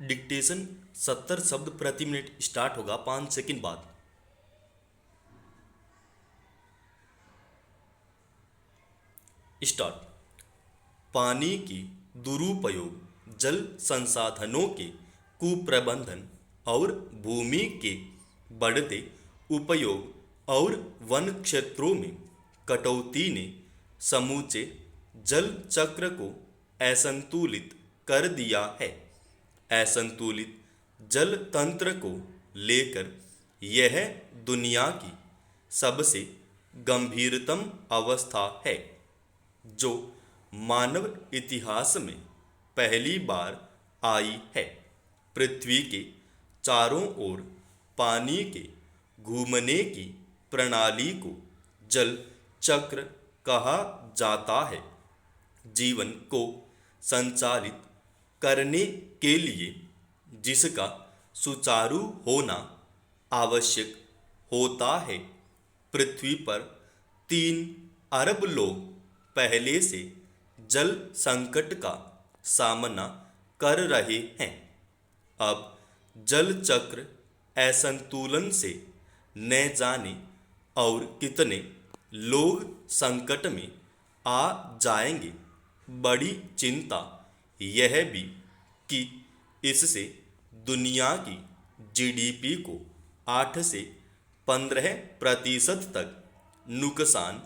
Dictation 70 शब्द प्रति minute start होगा 5 सेकंड बाद। स्टार्ट। पानी की दुरुपयोग, जल संसाधनों के कुप्रबंधन और भूमि के बढ़ते उपयोग और वन क्षेत्रों में कटौती ने समूचे जल चक्र को असंतुलित कर दिया है। असंतुलित जल तंत्र को लेकर यह दुनिया की सबसे गंभीरतम अवस्था है, जो मानव इतिहास में पहली बार आई है। पृथ्वी के चारों ओर पानी के घूमने की प्रणाली को जल चक्र कहा जाता है। जीवन को संचालित करने के लिए जिसका सुचारू होना आवश्यक होता है। पृथ्वी पर 3 अरब लोग पहले से जल संकट का सामना कर रहे हैं। अब जल चक्र असंतुलन से न जाने और कितने लोग संकट में आ जाएंगे। बड़ी चिंता यह भी कि इससे दुनिया की जीडीपी को 8 से 15% तक नुकसान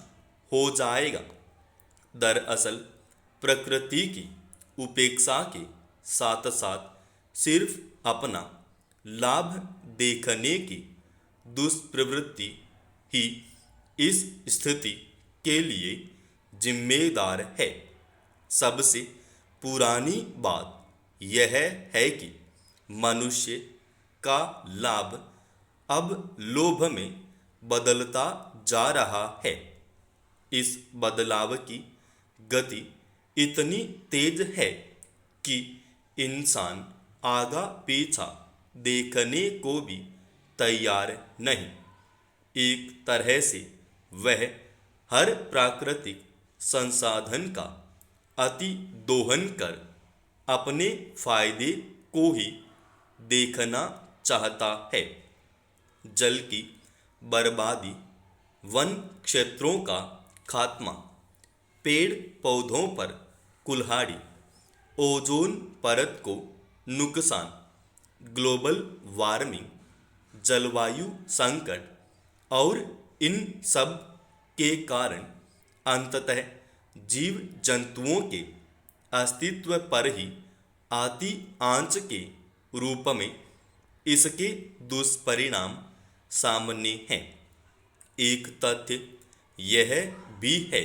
हो जाएगा। दरअसल प्रकृति की उपेक्षा के साथ साथ सिर्फ अपना लाभ देखने की दुष्प्रवृत्ति ही इस स्थिति के लिए जिम्मेदार है। सबसे पुरानी बात यह है कि मनुष्य का लाभ अब लोभ में बदलता जा रहा है। इस बदलाव की गति इतनी तेज है कि इंसान आगा पीछा देखने को भी तैयार नहीं। एक तरह से वह हर प्राकृतिक संसाधन का अति दोहन कर अपने फायदे को ही देखना चाहता है। जल की बर्बादी, वन क्षेत्रों का खात्मा, पेड़ पौधों पर कुल्हाड़ी, ओजोन परत को नुकसान, ग्लोबल वार्मिंग, जलवायु संकट और इन सब के कारण अंततः जीव जंतुओं के अस्तित्व पर ही आती आंच के रूप में इसके दुष्परिणाम सामने हैं। एक तथ्य यह भी है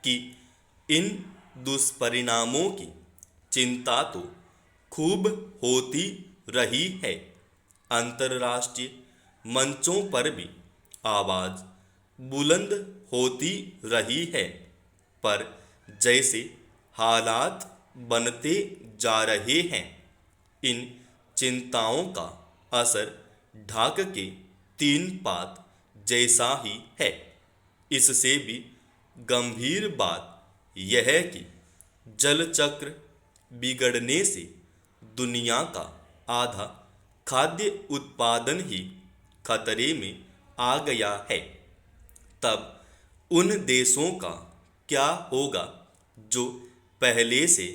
कि इन दुष्परिणामों की चिंता तो खूब होती रही है। अंतर्राष्ट्रीय मंचों पर भी आवाज बुलंद होती रही है, पर जैसे हालात बनते जा रहे हैं, इन चिंताओं का असर ढाक के 3 पात जैसा ही है। इससे भी गंभीर बात यह है कि जल चक्र बिगड़ने से दुनिया का आधा खाद्य उत्पादन ही खतरे में आ गया है। तब उन देशों का क्या होगा जो पहले से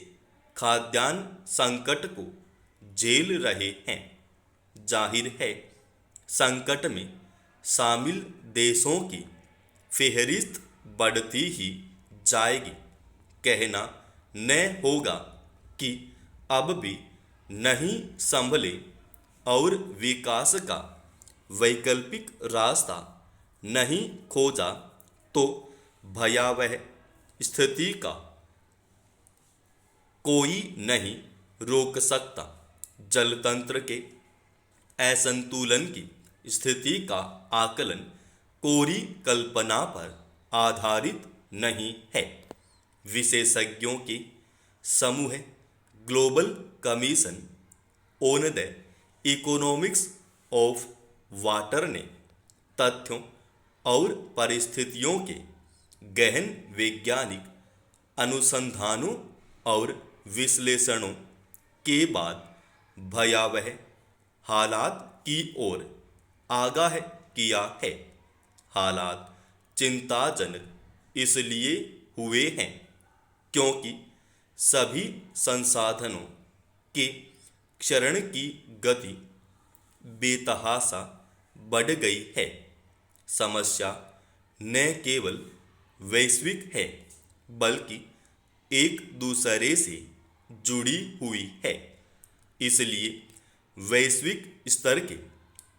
खाद्यान्न संकट को झेल रहे हैं। जाहिर है संकट में शामिल देशों की फेहरिस्त बढ़ती ही जाएगी। कहना न होगा कि अब भी नहीं संभले और विकास का वैकल्पिक रास्ता नहीं खोजा तो भयावह स्थिति का कोई नहीं रोक सकता। जलतंत्र के असंतुलन की स्थिति का आकलन कोरी कल्पना पर आधारित नहीं है। विशेषज्ञों के समूह global commission on the economics of water ने तथ्यों और परिस्थितियों के गहन वैज्ञानिक अनुसंधानों और विश्लेषणों के बाद भयावह हालात की ओर आगाह किया है। हालात चिंताजनक इसलिए हुए हैं क्योंकि सभी संसाधनों के क्षरण की गति बेतहाशा बढ़ गई है। समस्या न केवल वैश्विक है बल्कि एक दूसरे से जुड़ी हुई है। इसलिए वैश्विक स्तर के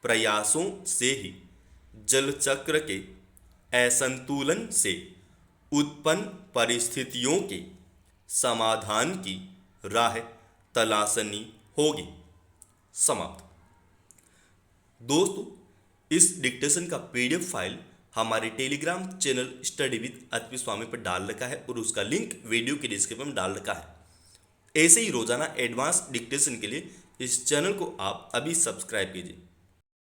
प्रयासों से ही जल चक्र के असंतुलन से उत्पन्न परिस्थितियों के समाधान की राह तलाशनी होगी। समाप्त। दोस्तों, इस डिक्टेशन का पीडीएफ फाइल हमारे टेलीग्राम चैनल स्टडी विद अतपी स्वामी पर डाल रखा है और उसका लिंक वीडियो के डिस्क्रिप्शन में डाल रखा है। ऐसे ही रोजाना एडवांस डिक्टेशन के लिए इस चैनल को आप अभी सब्सक्राइब कीजिए।